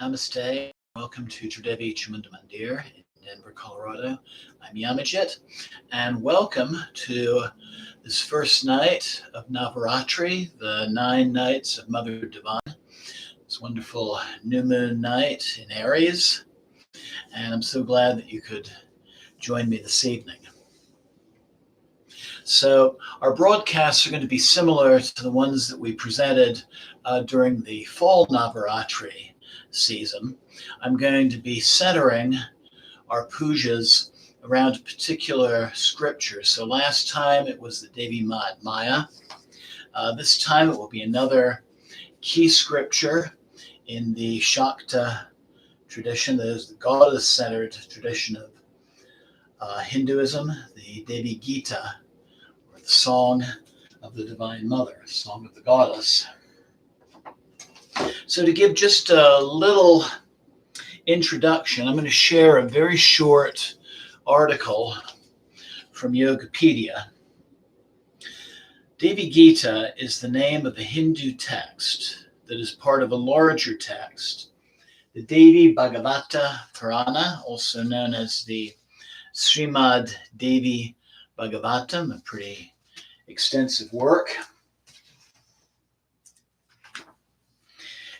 Namaste. Welcome to Tridevi Chamunda Mandir in Denver, Colorado. I'm Yamajit, and welcome to this first night of Navaratri, the 9 nights of Mother Divine. This wonderful new moon night in Aries, and I'm so glad that you could join me this evening. So, our broadcasts are going to be similar to the ones that we presented during the fall Navaratri season. I'm going to be centering our pujas around a particular scripture. So last time it was the Devi Maya. This time it will be another key scripture in the Shakta tradition, that is the goddess-centered tradition of Hinduism, the Devi Gita, or the Song of the Divine Mother, Song of the Goddess. So to give just a little introduction, I'm going to share a very short article from Yogapedia. Devi Gita is the name of a Hindu text that is part of a larger text, the Devi Bhagavata Purana, also known as the Srimad Devi Bhagavatam, a pretty extensive work.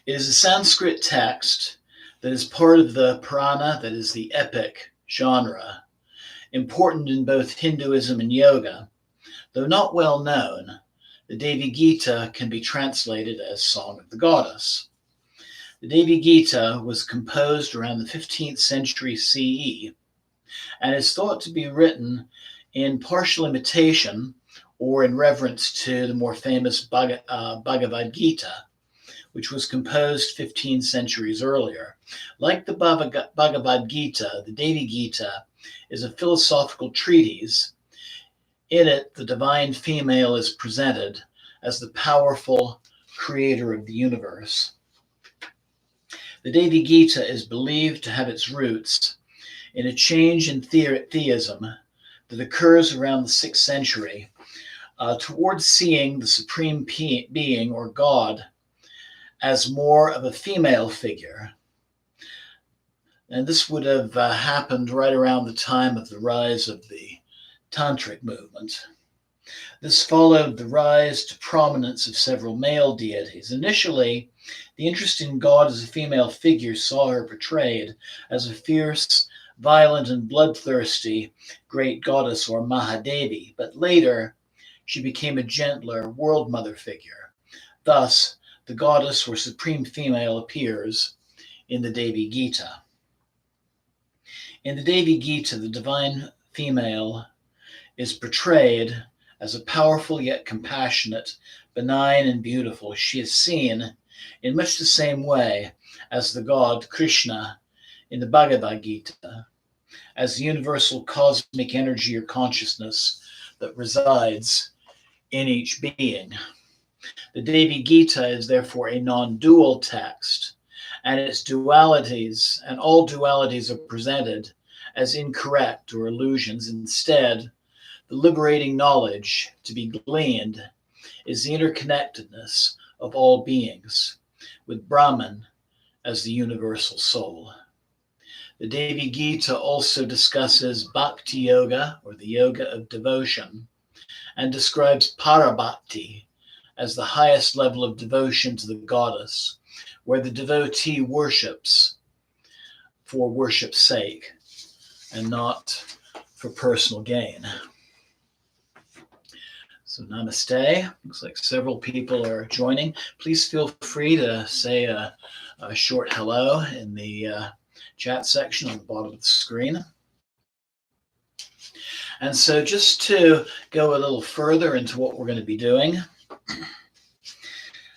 It is a Sanskrit text that is part of the Purana, that is the epic genre, important in both Hinduism and yoga. Though not well known, the Devi Gita can be translated as Song of the Goddess. The Devi Gita was composed around the 15th century CE and is thought to be written in partial imitation or in reverence to the more famous Bhagavad Gita, which was composed 15 centuries earlier. Like the Bhagavad Gita, the Devi Gita is a philosophical treatise. In it, the divine female is presented as the powerful creator of the universe. The Devi Gita is believed to have its roots in a change in theism that occurs around the 6th century towards seeing the supreme being or God as more of a female figure. And this would have happened right around the time of the rise of the Tantric movement. This followed the rise to prominence of several male deities. Initially, the interest in God as a female figure saw her portrayed as a fierce, violent, and bloodthirsty great goddess or Mahadevi, but later she became a gentler world mother figure. Thus, the goddess or supreme female appears in the Devi Gita. In the Devi Gita, the divine female is portrayed as a powerful yet compassionate, benign, and beautiful. She is seen in much the same way as the god Krishna in the Bhagavad Gita, as the universal cosmic energy or consciousness that resides in each being. The Devi Gita is therefore a non-dual text, and its dualities, and all dualities are presented as incorrect or illusions. Instead, the liberating knowledge to be gleaned is the interconnectedness of all beings, with Brahman as the universal soul. The Devi Gita also discusses Bhakti Yoga, or the yoga of devotion, and describes Parabhakti as the highest level of devotion to the goddess, where the devotee worships for worship's sake and not for personal gain. So namaste. Looks like several people are joining. Please feel free to say a short hello in the chat section on the bottom of the screen. And so just to go a little further into what we're going to be doing.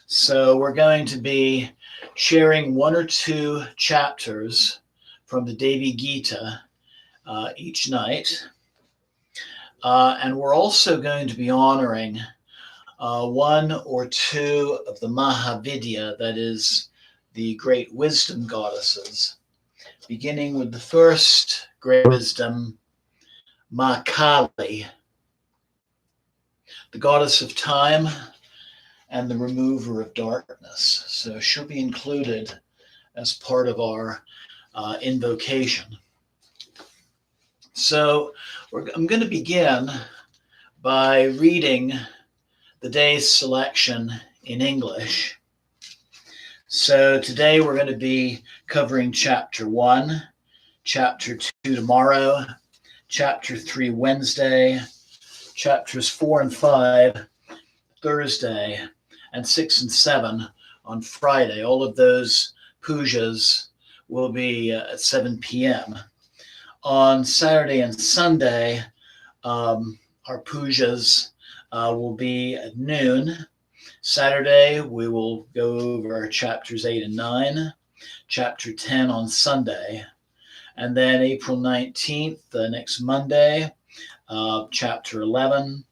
So we're going to be sharing one or two chapters from the Devi Gita each night. And we're also going to be honoring one or two of the Mahavidya, that is, the great wisdom goddesses, beginning with the first great wisdom, Ma Kali, the goddess of time and the remover of darkness. So she'll be included as part of our invocation. So I'm going to begin by reading the day's selection in English. So today we're going to be covering chapter 1, chapter 2 tomorrow, chapter 3 Wednesday, chapters 4 and 5 Thursday, and 6 and 7 on Friday. All of those pujas will be at 7 p.m. On Saturday and Sunday, our pujas will be at noon. Saturday, we will go over chapters 8 and 9, chapter 10 on Sunday. And then April 19th, next Monday, chapter 11.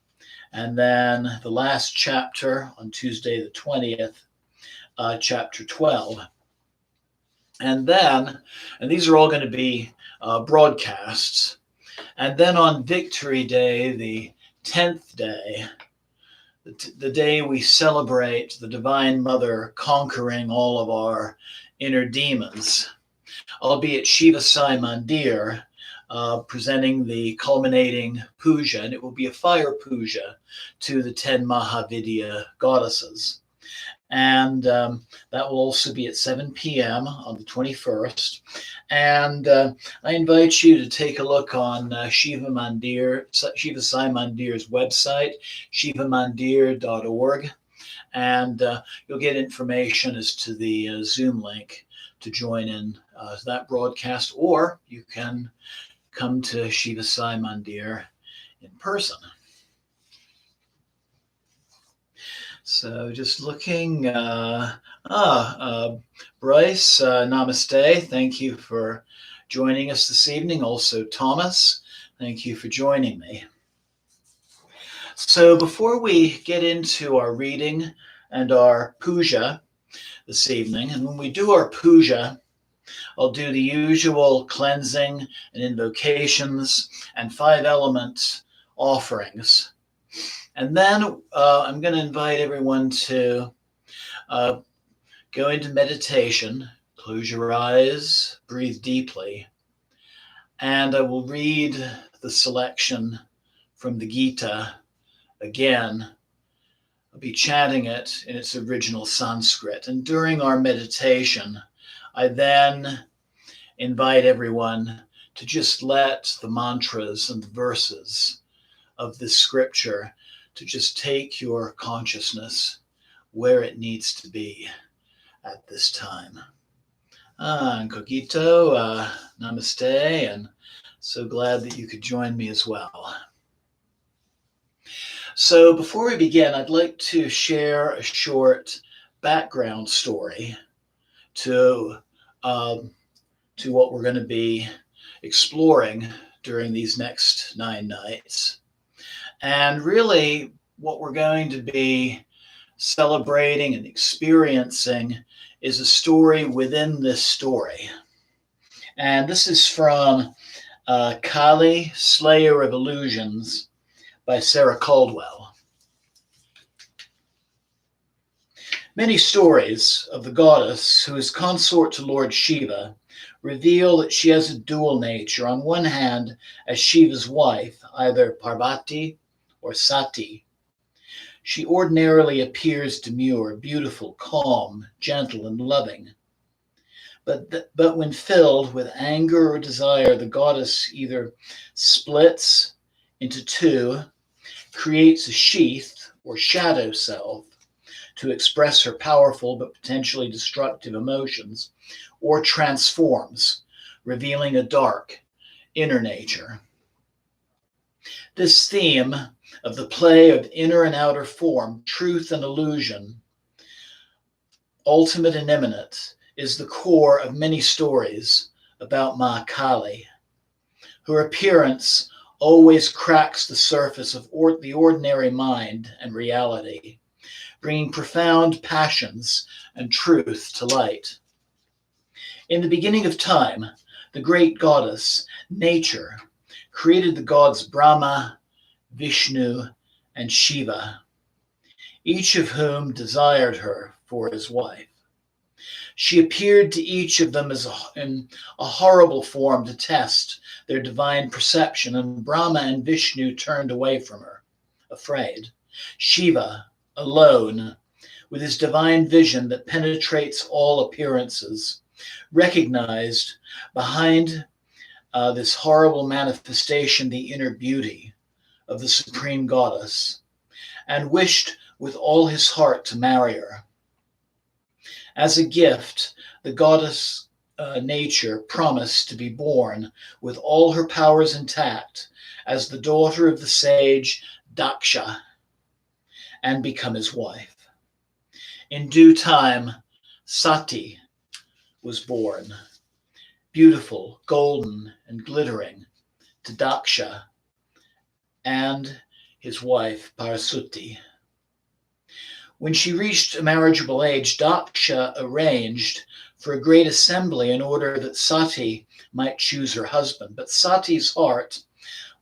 And then the last chapter on Tuesday the 20th, chapter 12. And these are all going to be broadcasts. And then on Victory Day, the 10th day, the day we celebrate the Divine Mother conquering all of our inner demons, I'll be at Shiva Sai Mandir presenting the culminating puja, and it will be a fire puja to the 10 Mahavidya goddesses. And that will also be at 7 p.m. on the 21st. And I invite you to take a look on Shiva Sai Mandir's website, shivamandir.org, and you'll get information as to the Zoom link to join in that broadcast, or you can come to Shiva Sai Mandir in person. So just looking, Bryce, namaste. Thank you for joining us this evening. Also, Thomas, thank you for joining me. So before we get into our reading and our puja this evening, and when we do our puja, I'll do the usual cleansing and invocations and 5-element offerings. And then I'm going to invite everyone to go into meditation, close your eyes, breathe deeply, and I will read the selection from the Gita again. I'll be chanting it in its original Sanskrit. And during our meditation, I then invite everyone to just let the mantras and the verses of this scripture to just take your consciousness where it needs to be at this time. Kokito, namaste, and so glad that you could join me as well. So before we begin, I'd like to share a short background story to what we're going to be exploring during these next 9 nights. And really, what we're going to be celebrating and experiencing is a story within this story. And this is from Kali, Slayer of Illusions by Sarah Caldwell. Many stories of the goddess who is consort to Lord Shiva reveal that she has a dual nature. On one hand, as Shiva's wife, either Parvati or Sati. She ordinarily appears demure, beautiful, calm, gentle, and loving. But when filled with anger or desire, the goddess either splits into two, creates a sheath or shadow self to express her powerful but potentially destructive emotions, or transforms, revealing a dark inner nature. This theme of the play of inner and outer form, truth and illusion, ultimate and immanent, is the core of many stories about Ma Kali. Her appearance always cracks the surface of the ordinary mind and reality, bringing profound passions and truth to light. In the beginning of time, the great goddess, nature, created the gods Brahma, Vishnu, and Shiva, each of whom desired her for his wife. She appeared to each of them in a horrible form to test their divine perception, and Brahma and Vishnu turned away from her, afraid. Shiva, alone, with his divine vision that penetrates all appearances, recognized behind this horrible manifestation the inner beauty of the supreme goddess, and wished with all his heart to marry her. As a gift, the goddess nature promised to be born with all her powers intact as the daughter of the sage Daksha and become his wife. In due time, Sati was born, beautiful, golden, and glittering, to Daksha and his wife Parasuti. When she reached a marriageable age, Daksha arranged for a great assembly in order that Sati might choose her husband. But Sati's heart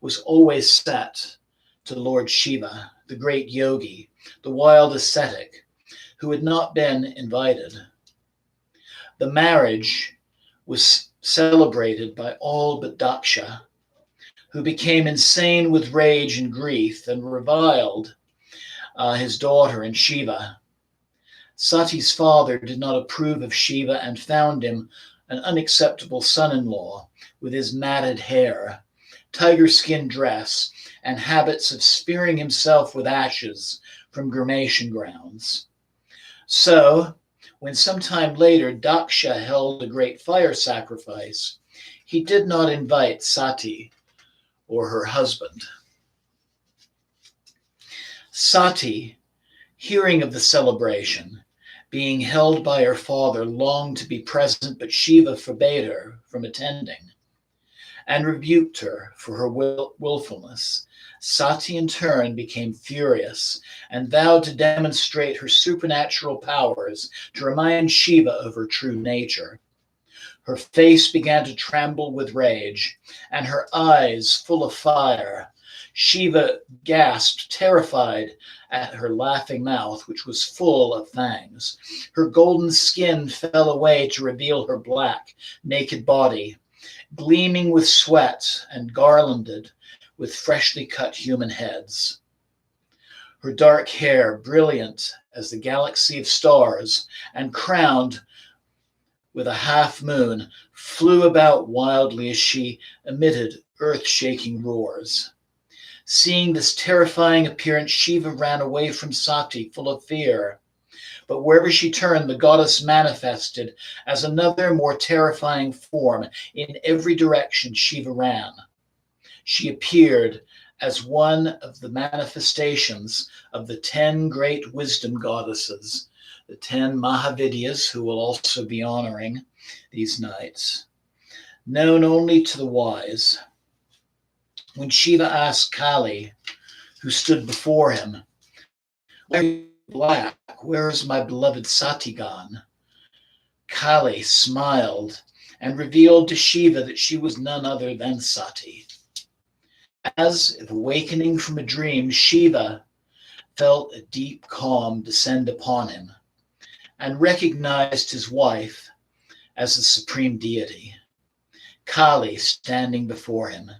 was always set to Lord Shiva, the great yogi, the wild ascetic, who had not been invited. The marriage was celebrated by all but Daksha, who became insane with rage and grief and reviled his daughter and Shiva. Sati's father did not approve of Shiva and found him an unacceptable son-in-law with his matted hair, tiger-skin dress, and habits of spearing himself with ashes from cremation grounds. So, when sometime later Daksha held a great fire sacrifice, he did not invite Sati or her husband. Sati, hearing of the celebration, being held by her father, longed to be present, but Shiva forbade her from attending and rebuked her for her willfulness. Sati in turn became furious and vowed to demonstrate her supernatural powers to remind Shiva of her true nature. Her face began to tremble with rage, and her eyes full of fire. Shiva gasped, terrified at her laughing mouth, which was full of fangs. Her golden skin fell away to reveal her black, naked body, gleaming with sweat and garlanded with freshly cut human heads. Her dark hair, brilliant as the galaxy of stars and crowned with a half moon, flew about wildly as she emitted earth-shaking roars. Seeing this terrifying appearance, Shiva ran away from Sati, full of fear. But wherever she turned, the goddess manifested as another, more terrifying form. In every direction Shiva ran, she appeared as one of the manifestations of the 10 great wisdom goddesses, the 10 Mahavidyas, who will also be honoring these nights, known only to the wise. When Shiva asked Kali, who stood before him, "Why are you black? Where is my beloved Sati gone?" Kali smiled and revealed to Shiva that she was none other than Sati. As if awakening from a dream, Shiva felt a deep calm descend upon him and recognized his wife as the supreme deity, Kali, standing before him.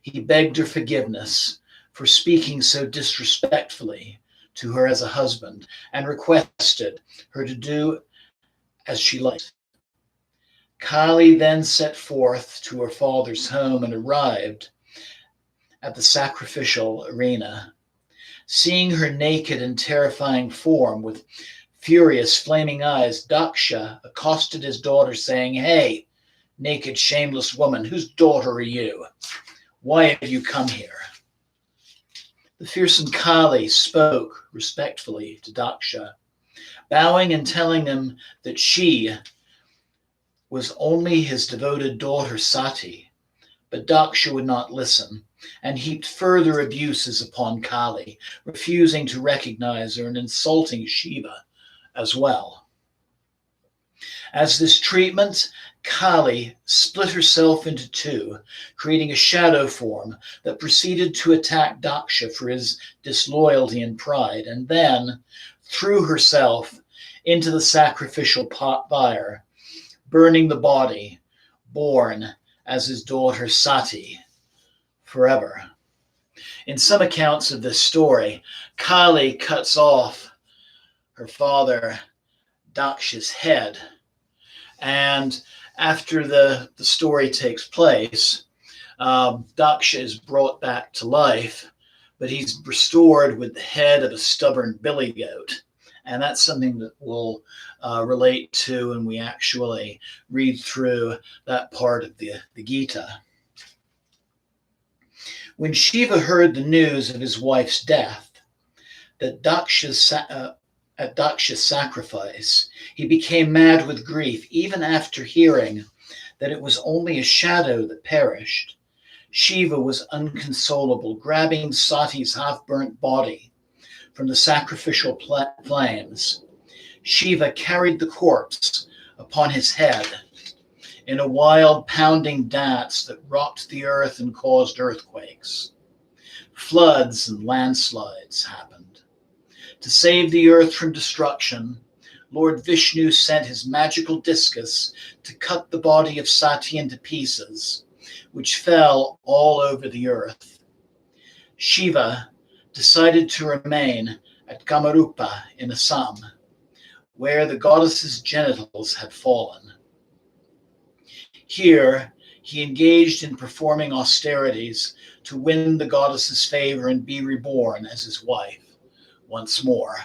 He begged her forgiveness for speaking so disrespectfully to her as a husband and requested her to do as she liked. Kali then set forth to her father's home and arrived at the sacrificial arena. Seeing her naked and terrifying form with furious flaming eyes, Daksha accosted his daughter saying, "Hey, naked, shameless woman, whose daughter are you? Why have you come here?" The fearsome Kali spoke respectfully to Daksha, bowing and telling him that she was only his devoted daughter Sati. But Daksha would not listen and heaped further abuses upon Kali, refusing to recognize her and insulting Shiva as well. As this treatment, Kali split herself into two, creating a shadow form that proceeded to attack Daksha for his disloyalty and pride, and then threw herself into the sacrificial pot fire, burning the body, born as his daughter Sati forever. In some accounts of this story, Kali cuts off her father Daksha's head, and after the story takes place, Daksha is brought back to life, but he's restored with the head of a stubborn billy goat. And that's something that we'll relate to when we actually read through that part of the Gita. When Shiva heard the news of his wife's death, that at Daksha's sacrifice, he became mad with grief, even after hearing that it was only a shadow that perished. Shiva was inconsolable, grabbing Sati's half-burnt body from the sacrificial flames. Shiva carried the corpse upon his head in a wild, pounding dance that rocked the earth and caused earthquakes. Floods and landslides happened. To save the earth from destruction, Lord Vishnu sent his magical discus to cut the body of Sati into pieces, which fell all over the earth. Shiva decided to remain at Kamarupa in Assam, where the goddess's genitals had fallen. Here, he engaged in performing austerities to win the goddess's favor and be reborn as his wife once more.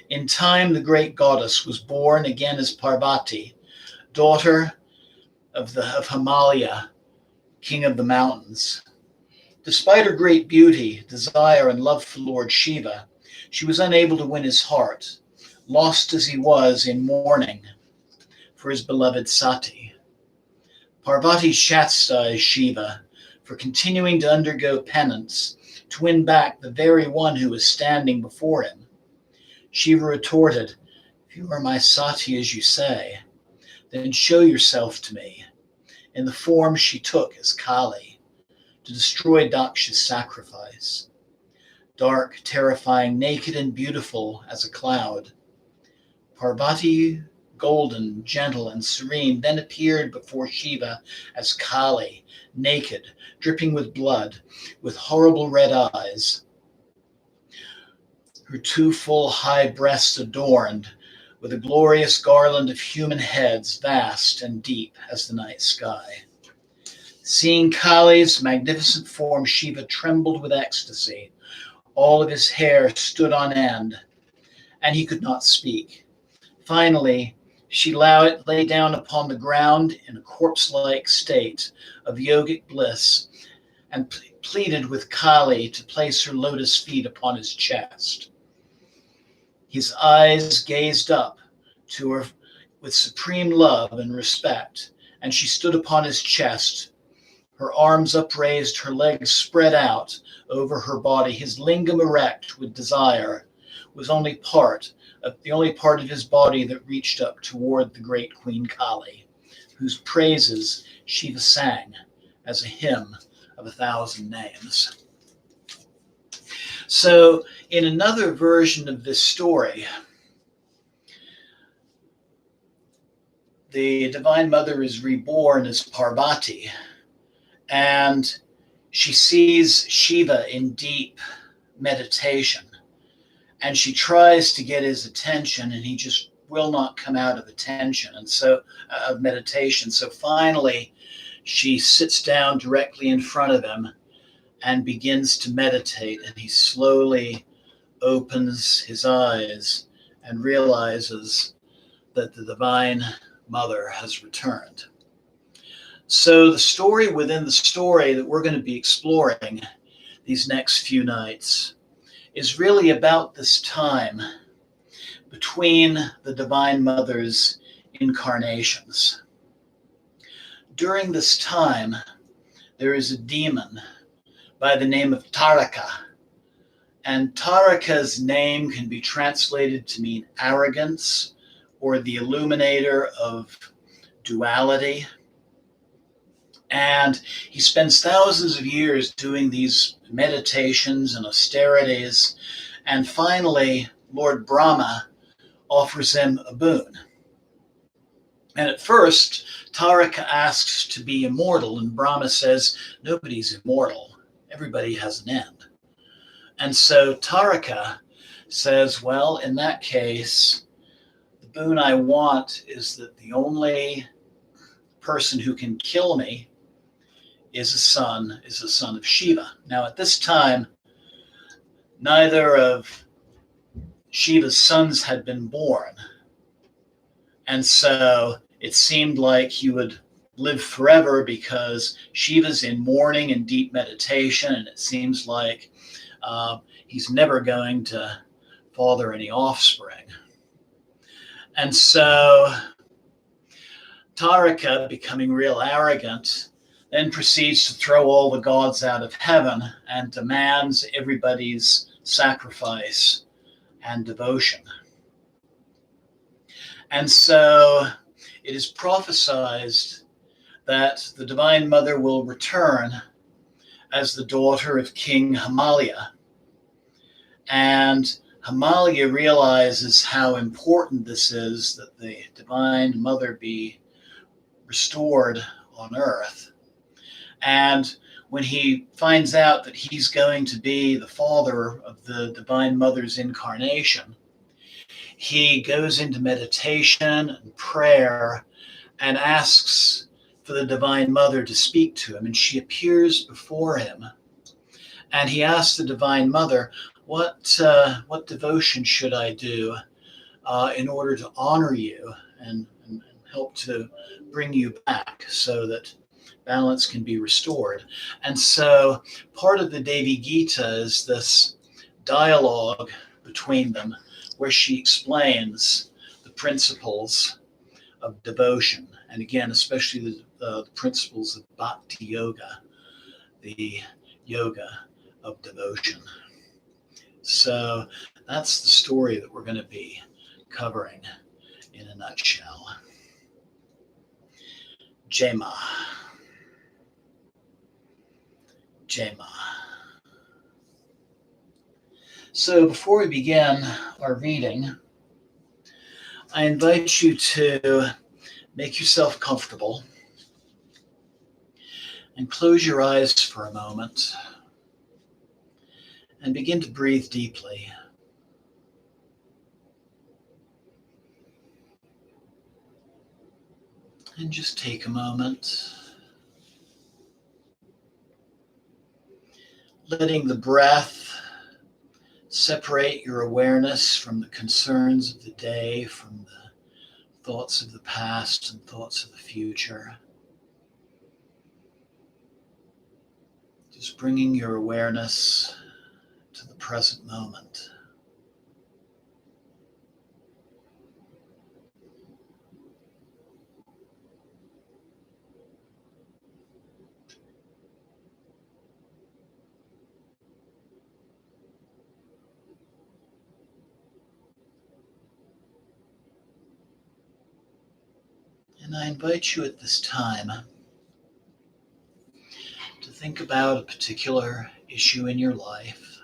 In time, the great goddess was born again as Parvati, daughter of Himalaya, king of the mountains. Despite her great beauty, desire, and love for Lord Shiva, she was unable to win his heart, lost as he was in mourning for his beloved Sati. Parvati chastised Shiva for continuing to undergo penance to win back the very one who was standing before him. Shiva retorted, "If you are my Sati as you say, then show yourself to me," in the form she took as Kali, to destroy Daksha's sacrifice. Dark, terrifying, naked, and beautiful as a cloud, Parvati, golden, gentle, and serene, then appeared before Shiva as Kali, naked, dripping with blood, with horrible red eyes, her two full high breasts adorned with a glorious garland of human heads, vast and deep as the night sky. Seeing Kali's magnificent form, Shiva trembled with ecstasy. All of his hair stood on end, and he could not speak. Finally, she lay down upon the ground in a corpse-like state of yogic bliss and pleaded with Kali to place her lotus feet upon his chest. His eyes gazed up to her with supreme love and respect, and she stood upon his chest, her arms upraised, her legs spread out over her body. His lingam erect with desire was the only part of his body that reached up toward the great Queen Kali, whose praises Shiva sang as a hymn of 1,000 names. So, in another version of this story, the Divine Mother is reborn as Parvati, and she sees Shiva in deep meditation, and she tries to get his attention, and he just will not come out of attention, and so of meditation. So finally, she sits down directly in front of him and begins to meditate, and he slowly opens his eyes and realizes that the Divine Mother has returned. So the story within the story that we're going to be exploring these next few nights is really about this time between the Divine Mother's incarnations. During this time, there is a demon by the name of Taraka, and Taraka's name can be translated to mean arrogance or the illuminator of duality. And he spends thousands of years doing these meditations and austerities. And finally, Lord Brahma offers him a boon. And at first, Taraka asks to be immortal, and Brahma says, nobody's immortal. Everybody has an end. And so Taraka says, well, in that case, the boon I want is that the only person who can kill me is the son of Shiva. Now, at this time, neither of Shiva's sons had been born. And so it seemed like he would live forever because Shiva's in mourning and deep meditation, and it seems like he's never going to father any offspring. And so Taraka, becoming real arrogant, then proceeds to throw all the gods out of heaven and demands everybody's sacrifice and devotion. And so it is prophesied that the Divine Mother will return as the daughter of King Himalaya. And Himalaya realizes how important this is, that the Divine Mother be restored on earth. And when he finds out that he's going to be the father of the Divine Mother's incarnation, he goes into meditation and prayer and asks for the Divine Mother to speak to him. And she appears before him. And he asks the Divine Mother, what devotion should I do in order to honor you and help to bring you back so that balance can be restored? And so part of the Devi Gita is this dialogue between them where she explains the principles of devotion. And again, especially the principles of Bhakti Yoga, the yoga of devotion. So that's the story that we're going to be covering in a nutshell. Jai Ma. Jai Ma. So before we begin our reading, I invite you to make yourself comfortable and close your eyes for a moment and begin to breathe deeply. And just take a moment, letting the breath separate your awareness from the concerns of the day, from the thoughts of the past and thoughts of the future. Just bringing your awareness to the present moment. And I invite you at this time to think about a particular issue in your life,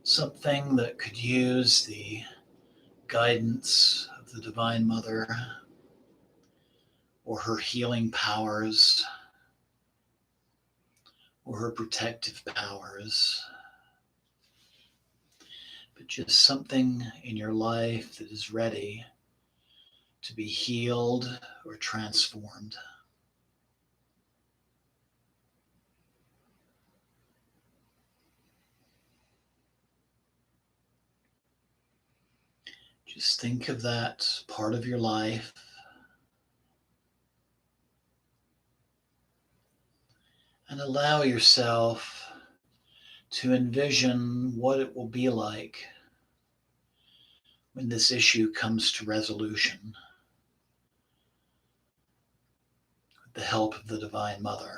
something that could use the guidance of the Divine Mother or her healing powers or her protective powers, but just something in your life that is ready to be healed or transformed. Just think of that part of your life and allow yourself to envision what it will be like when this issue comes to resolution with the help of the Divine Mother.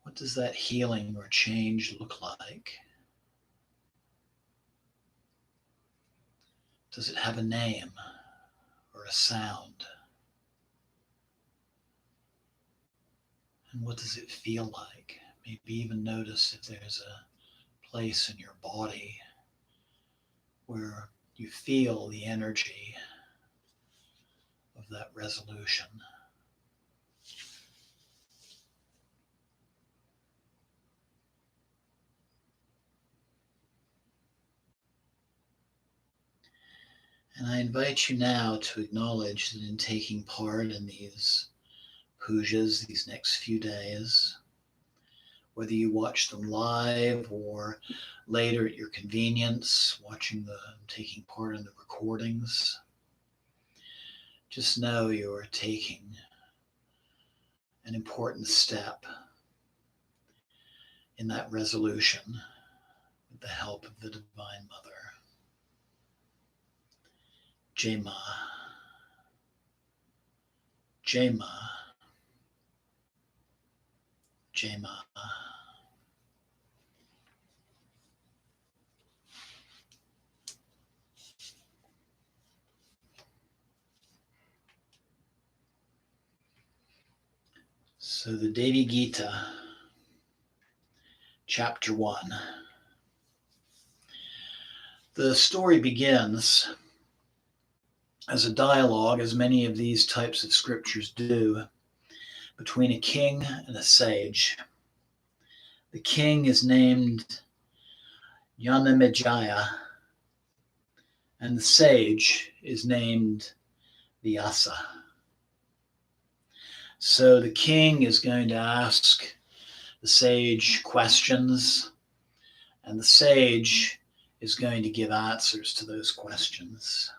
What does that healing or change look like? Does it have a name or a sound? And what does it feel like? Maybe even notice if there's a place in your body where you feel the energy of that resolution. And I invite you now to acknowledge that in taking part in these pujas, these next few days, whether you watch them live or later at your convenience, taking part in the recordings, just know you are taking an important step in that resolution with the help of the Divine Mother. Jai Ma, Jai Ma, Jai Ma. So the Devi Gita, chapter 1. The story begins as a dialogue, as many of these types of scriptures do, between a king and a sage. The king is named Janamejaya, and the sage is named Vyasa. So the king is going to ask the sage questions, and the sage is going to give answers to those questions.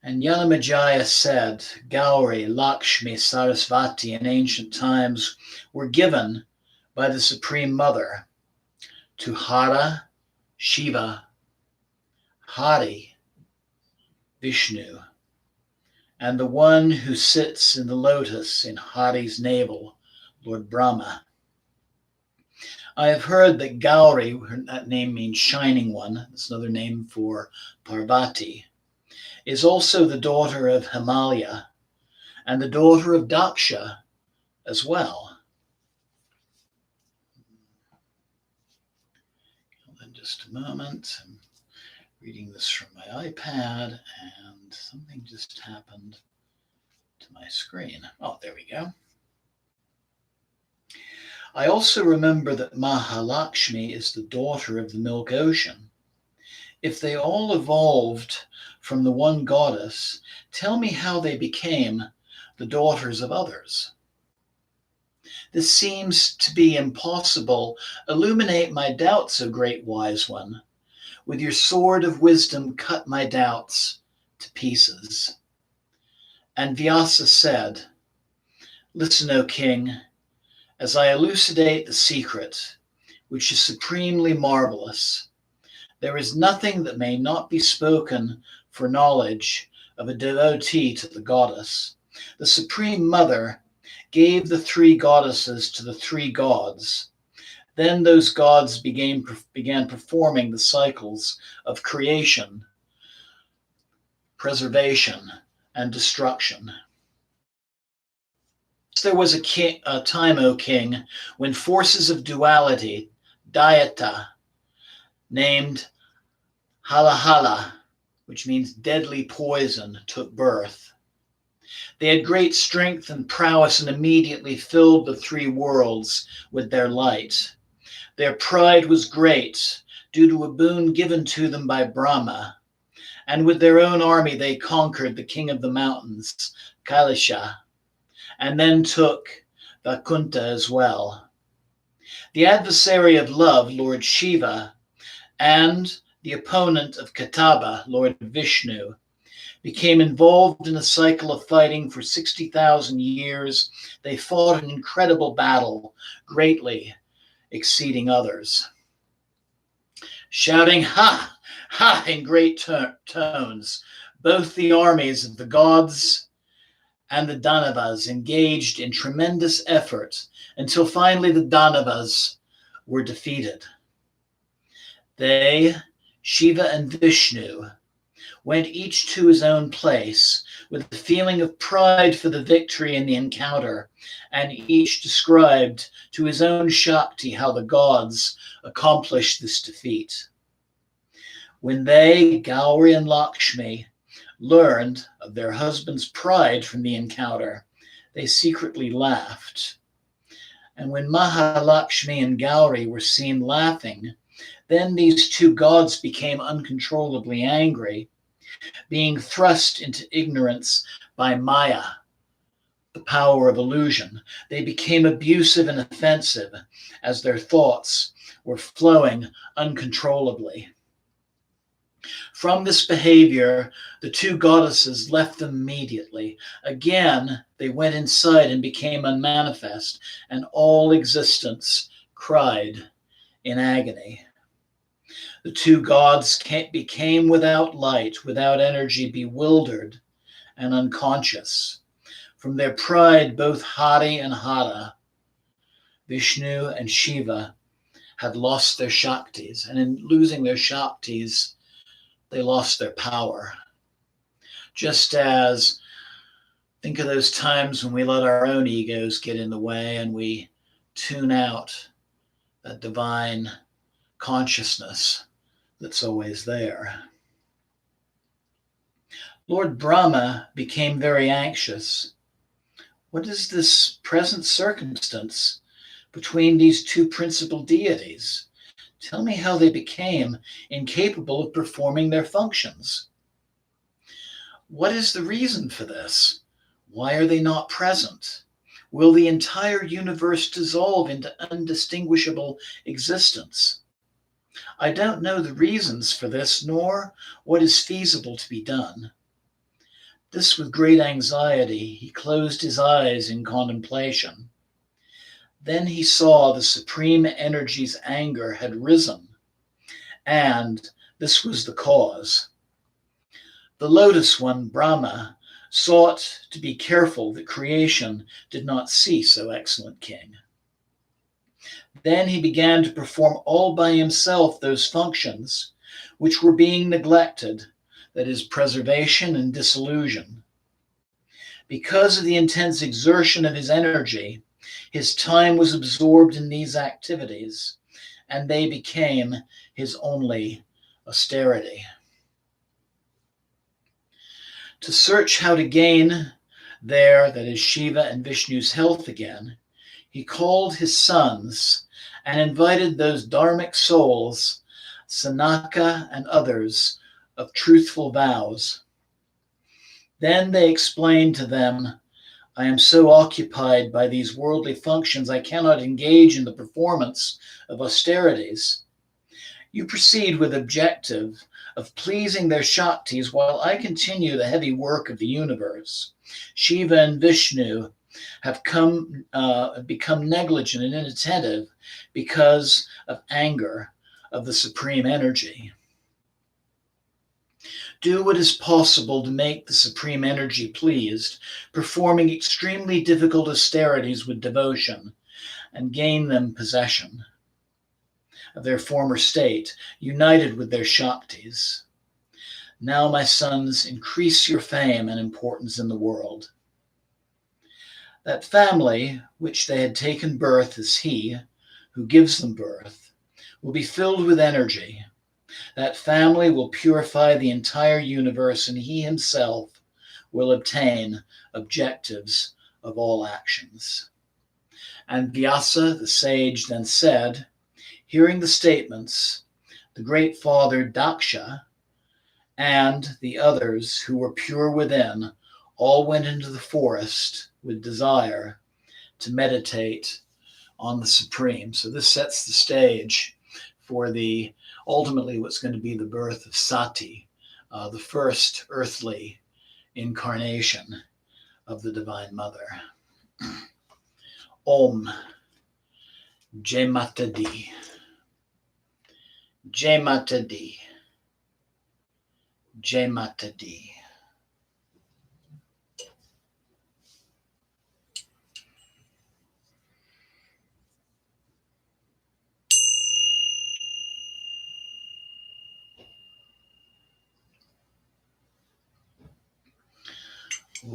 And Janamejaya said, Gauri, Lakshmi, Sarasvati in ancient times were given by the Supreme Mother to Hara, Shiva, Hari, Vishnu, and the one who sits in the lotus in Hari's navel, Lord Brahma. I have heard that Gauri, that name means shining one, that's another name for Parvati, is also the daughter of Himalaya and the daughter of Daksha as well. Hold on just a moment. I'm reading this from my iPad and something just happened to my screen. Oh, there we go. I also remember that Mahalakshmi is the daughter of the Milk Ocean. If they all evolved from the one goddess, tell me how they became the daughters of others. This seems to be impossible. Illuminate my doubts, O great wise one. With your sword of wisdom, cut my doubts to pieces. And Vyasa said, Listen, O king, as I elucidate the secret, which is supremely marvelous. There is nothing that may not be spoken for knowledge of a devotee to the goddess. The Supreme Mother gave the three goddesses to the three gods. Then those gods began performing the cycles of creation, preservation, and destruction. There was a time, O king, when forces of duality, Dayata, named Halahala, which means deadly poison, took birth. They had great strength and prowess and immediately filled the three worlds with their light. Their pride was great due to a boon given to them by Brahma, and with their own army they conquered the king of the mountains, Kailasha, and then took Vakunta as well. The adversary of love, Lord Shiva, and the opponent of Kataba, Lord Vishnu, became involved in a cycle of fighting for 60,000 years. They fought an incredible battle, greatly exceeding others. Shouting, ha, ha, in great tones, both the armies of the gods and the Danavas engaged in tremendous effort until finally the Danavas were defeated. They, Shiva and Vishnu, went each to his own place with a feeling of pride for the victory in the encounter, and each described to his own Shakti how the gods accomplished this defeat. When they, Gauri and Lakshmi, learned of their husband's pride from the encounter, they secretly laughed. And when Mahalakshmi and Gauri were seen laughing, then these two gods became uncontrollably angry, being thrust into ignorance by Maya, the power of illusion. They became abusive and offensive as their thoughts were flowing uncontrollably. From this behavior, the two goddesses left them immediately. Again, they went inside and became unmanifest, and all existence cried in agony. The two gods became without light, without energy, bewildered and unconscious. From their pride, both Hari and Hara, Vishnu and Shiva, had lost their Shaktis, and in losing their Shaktis, they lost their power. Just as, think of those times when we let our own egos get in the way and we tune out that divine consciousness that's always there. Lord Brahma became very anxious. What is this present circumstance between these two principal deities? Tell me how they became incapable of performing their functions. What is the reason for this? Why are they not present? Will the entire universe dissolve into undistinguishable existence? I don't know the reasons for this, nor what is feasible to be done. This with great anxiety, he closed his eyes in contemplation. Then he saw the supreme energy's anger had risen, and this was the cause. The lotus one, Brahma, sought to be careful that creation did not cease, O excellent king. Then he began to perform all by himself those functions which were being neglected, that is, preservation and dissolution. Because of the intense exertion of his energy, his time was absorbed in these activities, and they became his only austerity. To search how to gain their, that is, Shiva and Vishnu's health again, he called his sons and invited those dharmic souls, Sanaka and others, of truthful vows. Then they explained to them, I am so occupied by these worldly functions, I cannot engage in the performance of austerities. You proceed with objective of pleasing their Shaktis while I continue the heavy work of the universe. Shiva and Vishnu have become negligent and inattentive because of anger of the supreme energy. Do what is possible to make the supreme energy pleased, performing extremely difficult austerities with devotion, and gain them possession of their former state, united with their Shaktis. Now, my sons, increase your fame and importance in the world. That family which they had taken birth as he who gives them birth will be filled with energy. That family will purify the entire universe, and he himself will obtain objectives of all actions. And Vyasa, the sage, then said, hearing the statements, the great father Daksha and the others who were pure within all went into the forest with desire to meditate on the Supreme. So this sets the stage for ultimately what's going to be the birth of Sati, the first earthly incarnation of the Divine Mother. Om Jai Mata Di. Jai Mata Di. Jai Mata Di. Om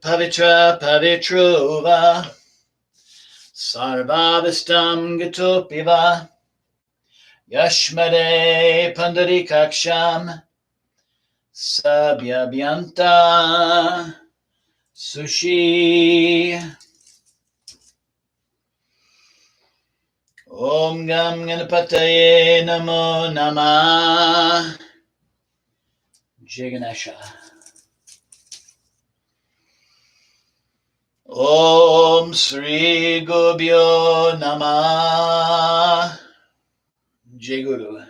Pavitra Pavitrova Sarvavastam Gatopiva Yashmade Pandarikaksham Sabhyabhyanta Sushi. Om Gam Ganapataye Namo Namah. Jai Ganesha. Om Sri Gurubhyo Namah. Jai Guru.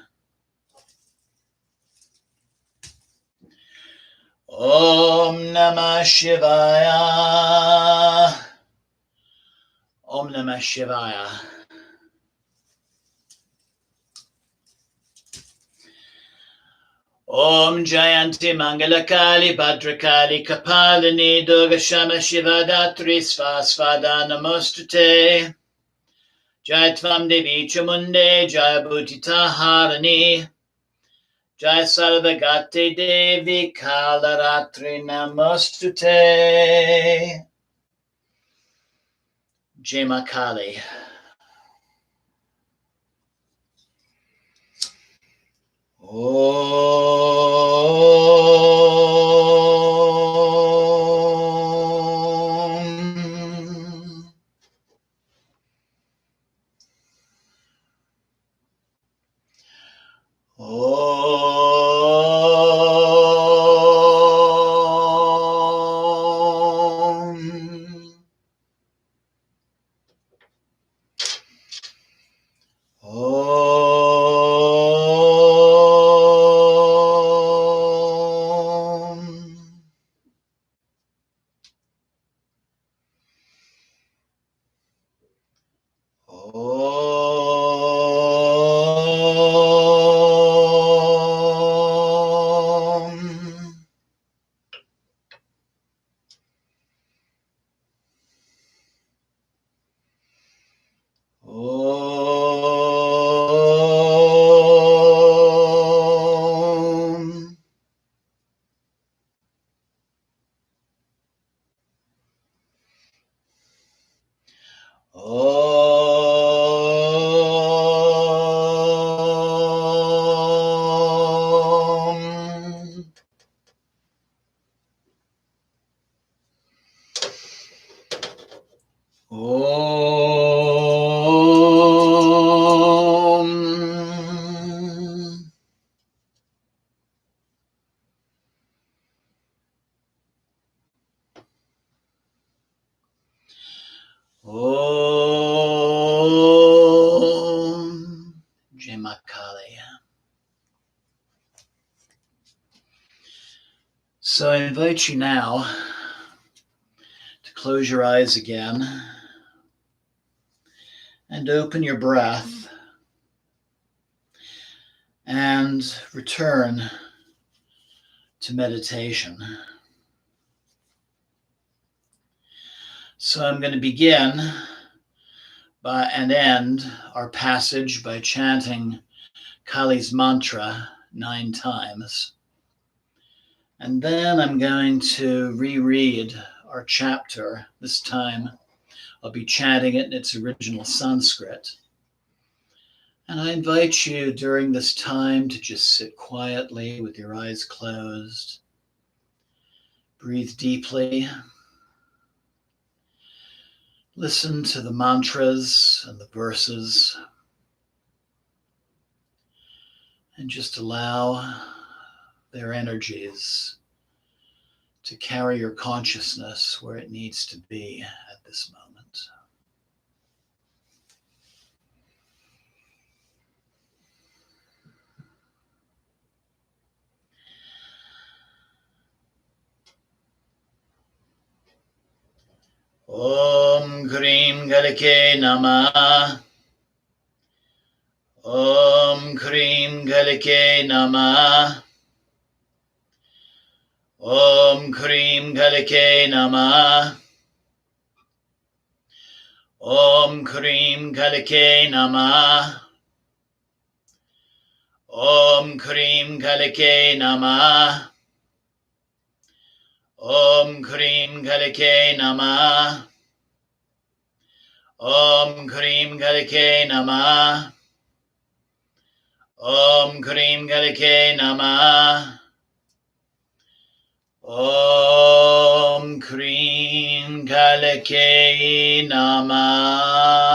Om Namah Shivaya. Om Namah Shivaya. Om Jayanti Mangalakali Bhadrakali Kapalini Durga Shama Shiva Datri Svasvada Namostute. Jai Tvam Devi Chamunde Jai Bhutita Harani Jai Sarvagate Devi Kalaratri Namostute. Jai Ma Kali. Jai Ma Kali. So I invite you now to close your eyes again and open your breath and return to meditation. So I'm going to begin and end our passage by chanting Kali's mantra 9 times. And then I'm going to reread our chapter. This time I'll be chanting it in its original Sanskrit. And I invite you during this time to just sit quietly with your eyes closed. Breathe deeply. Listen to the mantras and the verses. And just allow their energies to carry your consciousness where it needs to be at this moment. Om Krim Galike Namah. Om Krim Galike Namah. Om Krim Galike Namah. Om Krim Galike Namah. Om Krim Kalike Namah. Om Krim Kalike Namah. Om Krim Kalike Namah. Om Krim Kalike Namah. Om Krim Kalike Namah.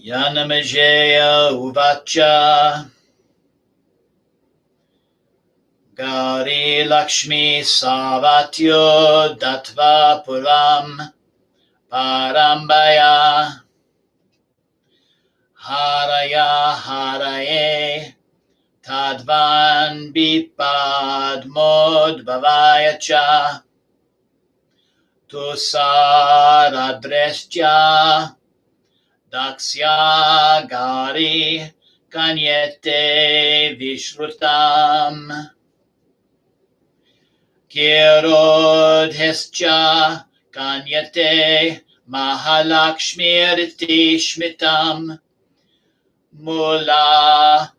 Yanamajaya Uvacha Gauri Lakshmi Savatyo Datva Puram Parambaya Haraya Haraye Tadvan Bipad Mod Bhavayacha Tusaradrescha Daksya Gari Kanyete Vishrutam Kirodhescha Kanyate Mahalakshmiriti Shmitam Mula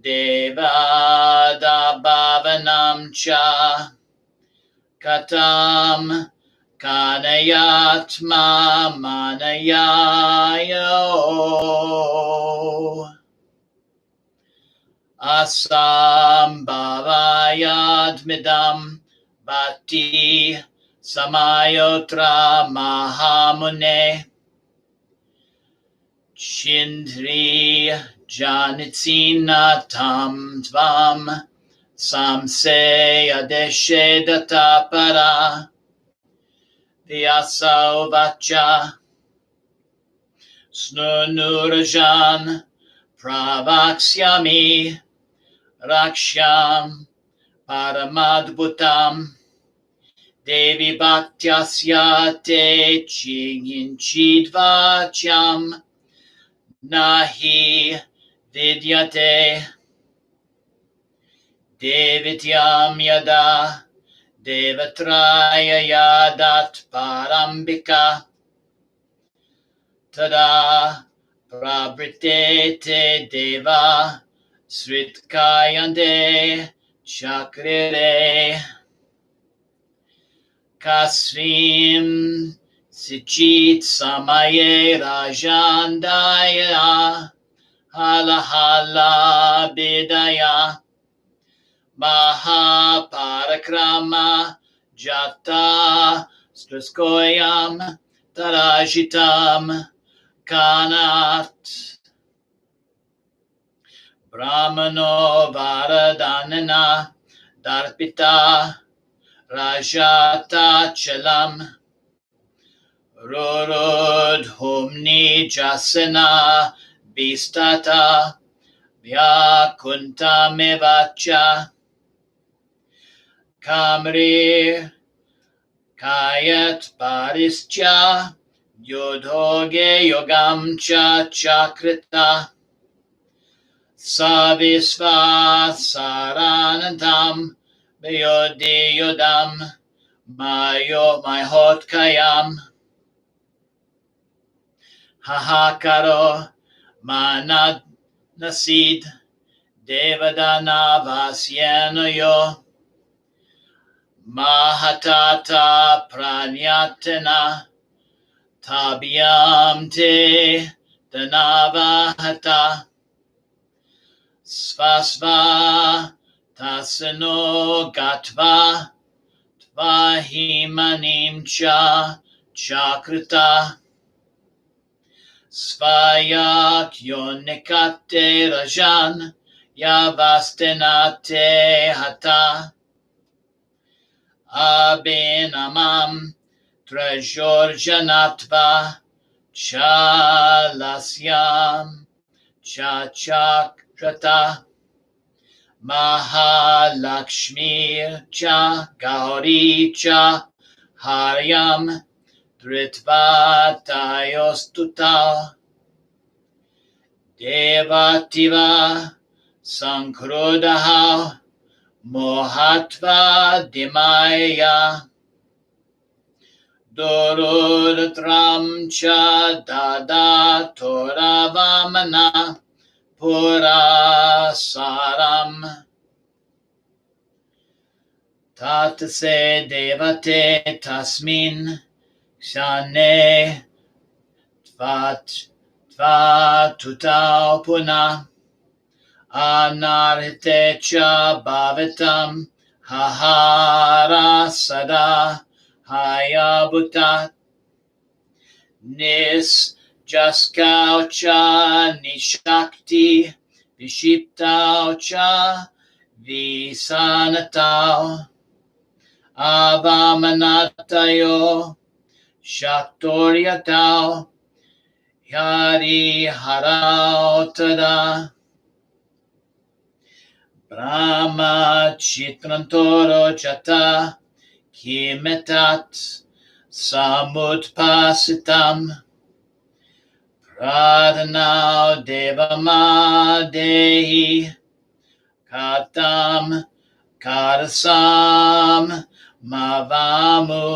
Devada Bhavanam Cha Katam Kanayatma Manayayo Asam Bhavayadmidam Bhati Samayotra Mahamune Chindri Janitsina Tam Tvam Samse Adeshe Datapara Vyasa Uvacha Snunurajan Pravaksyami Raksham Paramadbhutam Devi Bhaktyasya Te Chidvacham Nahi Vidyate Devityam Yada Devatraya Yadat Parambika Tada Prabhritete Deva Sritkayande Chakrire Kasrim Sichit Samaye Rajandaya Halahala Bidaya Mahaparakrama Jata Straskoyam Tarajitam Kanat Brahmano Varadanana Darpita Rajata Chalam Rorod Humni Jasana Bistata Vyakunta Mevacha Kamri Kayat Parischa Yodhoge Yogam Cha Chakrita Savisva Saranantam Vyodi Yodam Mayo Mahot Kayam Hahakaro Manad Nasid Devadana Vasyenoyo Mahatata Pranyatana Tabhyam Te Danavahata Svasva Tasano Gatva Tvahimanim Cha Chakrita Svayak Yonikate Rajan Yavastenate Hata Abhinamam Trajorjanatva Chalasyam Chachakrata Mahalakshmi Cha Gauri Cha Haryam Dritvatayostutta Devativa Sankrodaha Mohatva Dimaya Dorudram cha dada toravamana purasaram tatase devate tasmin shane tutau puna anarhite cha bhavitam hahara sada hayabutat nis jaskau cha nishakti vishiptau cha visanatau avamanatayo shaktoryatau Yari harau tada Brahma chitrantoro jata kimetat samutpasitam pradhanau devama dehi katam karasam mavamu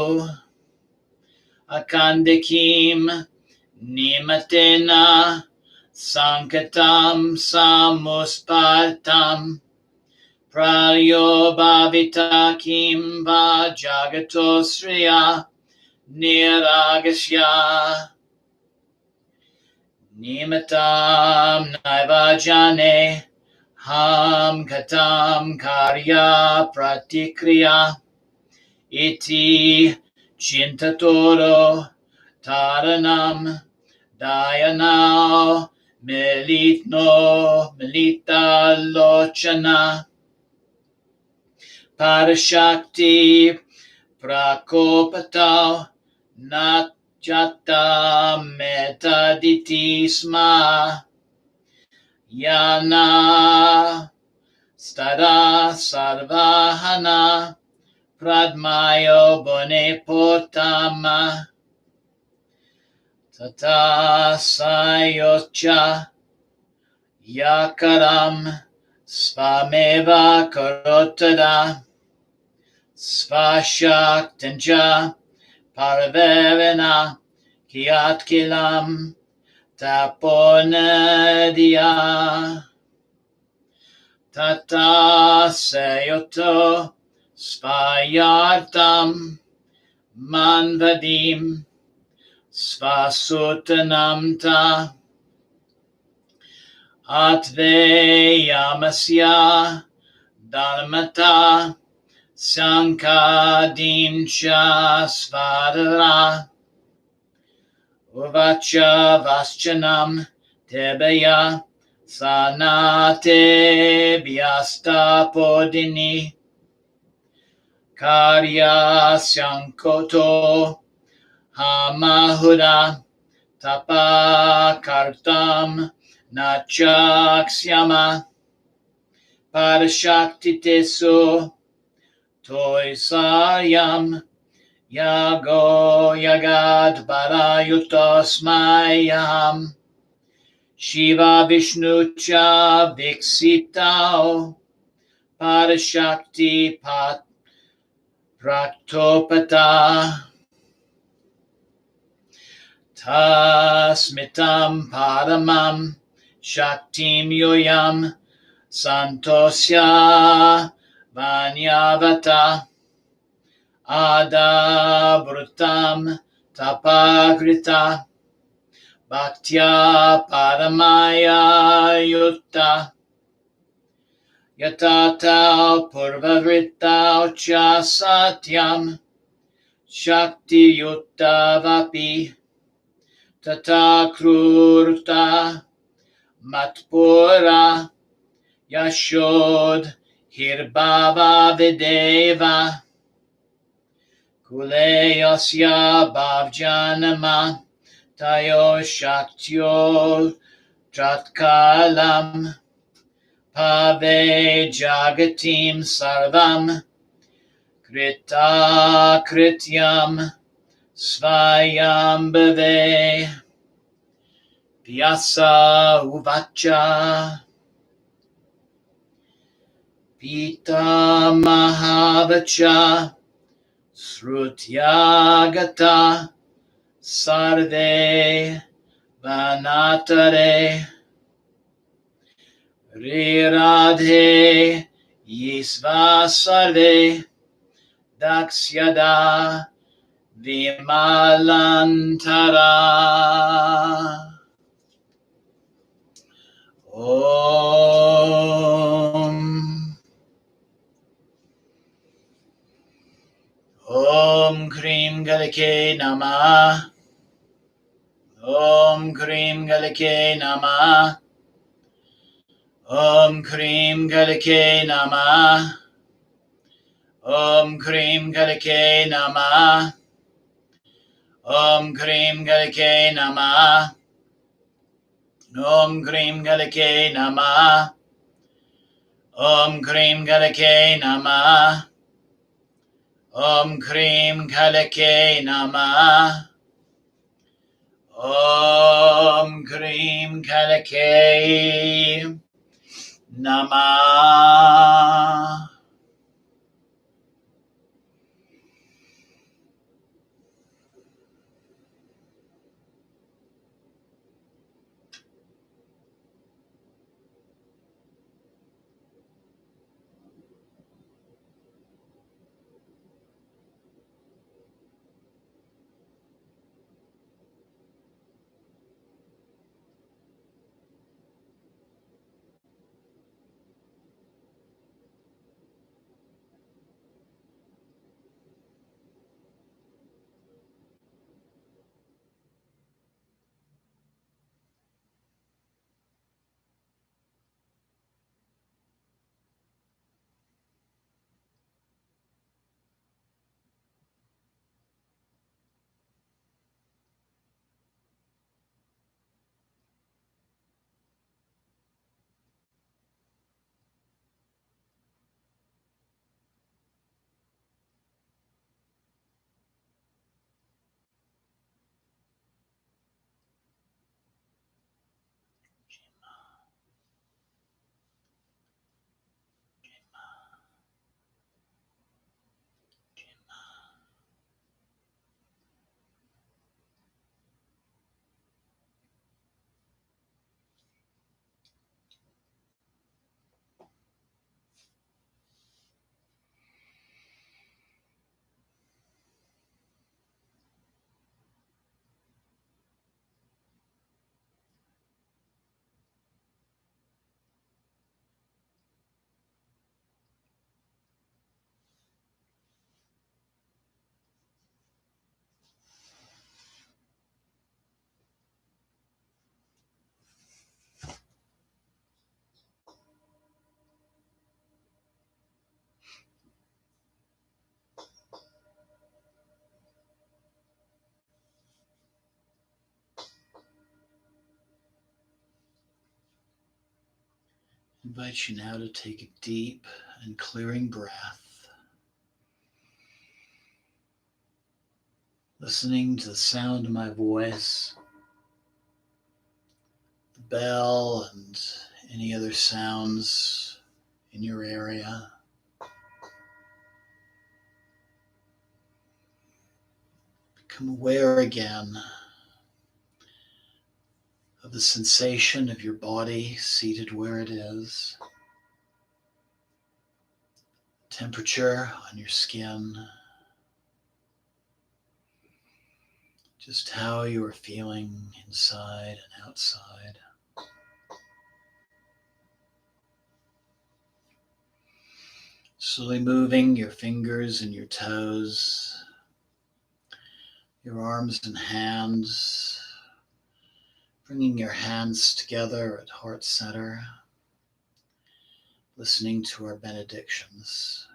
akandikim Nimatena Sankatam Samuspartam Pralyo Bhavita Kimva Jagatosriya Niragasya Nimatam Naivajane Ham Katam Karya Pratikriya Iti Chintatoro Taranam Dayanao Melita Lochana Parashakti Prakopatao Natjata Metaditi Sma Yana Stada Sarvahana Pradmayo Bone Potama Tata Sayocha Yakaram Svameva Karotada Svashaktinja Paraverena Kiatkilam Taponadia Tata Sayoto Svayartam Manvadim Svasutanamta Atveyamasya Dharmata Sankadincha Svadara Uvacha Vaschanam Tebeya Sanate Vyasta Podini Karya Syankoto Hamahuda Tapa Kartam Nachaksyama Parashaktitesu Toisayam Yago Yagad Parayutosmayam Shiva Vishnu Cha Viksitao Parashakti Pat Praktopata Tasmitam Paramam Shaktim Yoyam Santosya Vanyavata Ada Brutam Tapagrita Bhaktya Paramaya Yutta Yatata Purvavrita Cha Satyam Shakti Yutta Vapi Tata Krurta Matpura Yashod Hirbhava Videva Kuleyasya Bhavjanama Tayo Shaktyo Tratkalam Pave Jagatim Sarvam Krita Krityam Svayam Bhave Vyasa Uvacha Pita Mahavacha Srutyagata sarve vanatare Riradhe Yisva sarve Daksyada Vimalantara Om Om Krim Galike Namah Om Krim Galike Namah Om Krim Galike Namah Om Krim Galike Namah Om Krim Galike Namah Om Krim Galike Namah Om Krim Galike Namah Om Krim Galike Namah Om Krim Galike Namah. I invite you now to take a deep and clearing breath, listening to the sound of my voice, the bell, and any other sounds in your area. Become aware again of the sensation of your body seated where it is, temperature on your skin, just how you are feeling inside and outside. Slowly moving your fingers and your toes, your arms and hands, bringing your hands together at heart center, listening to our benedictions.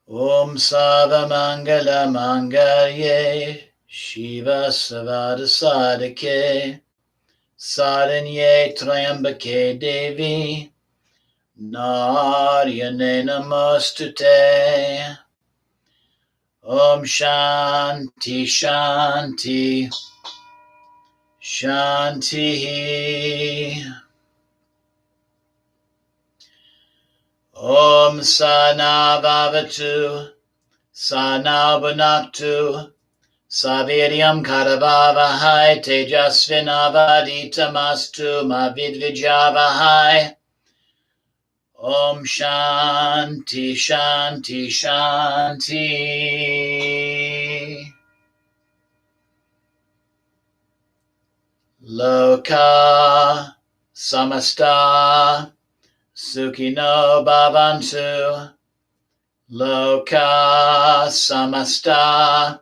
Om Sava Mangala Mangalye Shiva Savada Sadake Saranye Triambake Devi Naryane Namostute. Om Shanti Shanti Shanti. Om Sana Vavatu, Sana Bunaktu, Saviryam Karavavahai, Tejasvinavaditamastu, Mavidvijavahai. Om Shanti Shanti Shanti. Loka Samasta Sukhino Bhavantu. Loka Samasta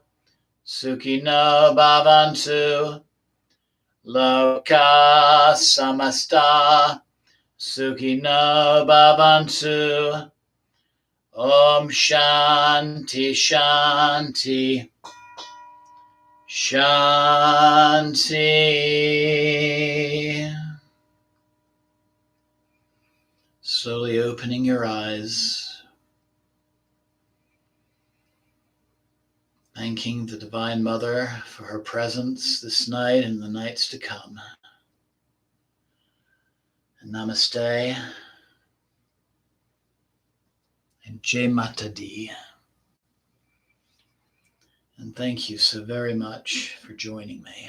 Sukhino Bhavantu. Loka Samasta Sukhino Bhavantu. Om Shanti Shanti Shanti. Slowly opening your eyes, thanking the Divine Mother for her presence this night and the nights to come. And namaste and Jai Mata Di. And thank you so very much for joining me.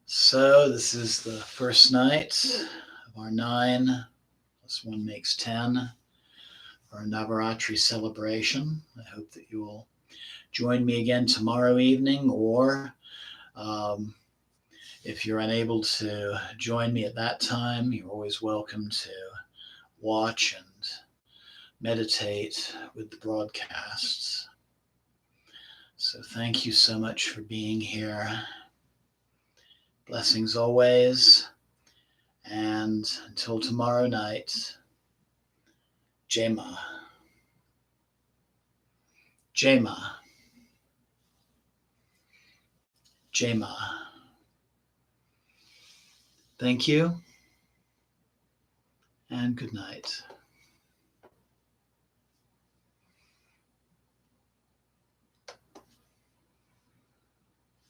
So this is the first night of our 9 plus 1 makes 10 for our Navaratri celebration. I hope that you will join me again tomorrow evening, or if you're unable to join me at that time, you're always welcome to watch and meditate with the broadcasts. So thank you so much for being here. Blessings always. And until tomorrow night, Jai Ma. Jai Ma. Jai Ma. Thank you and good night.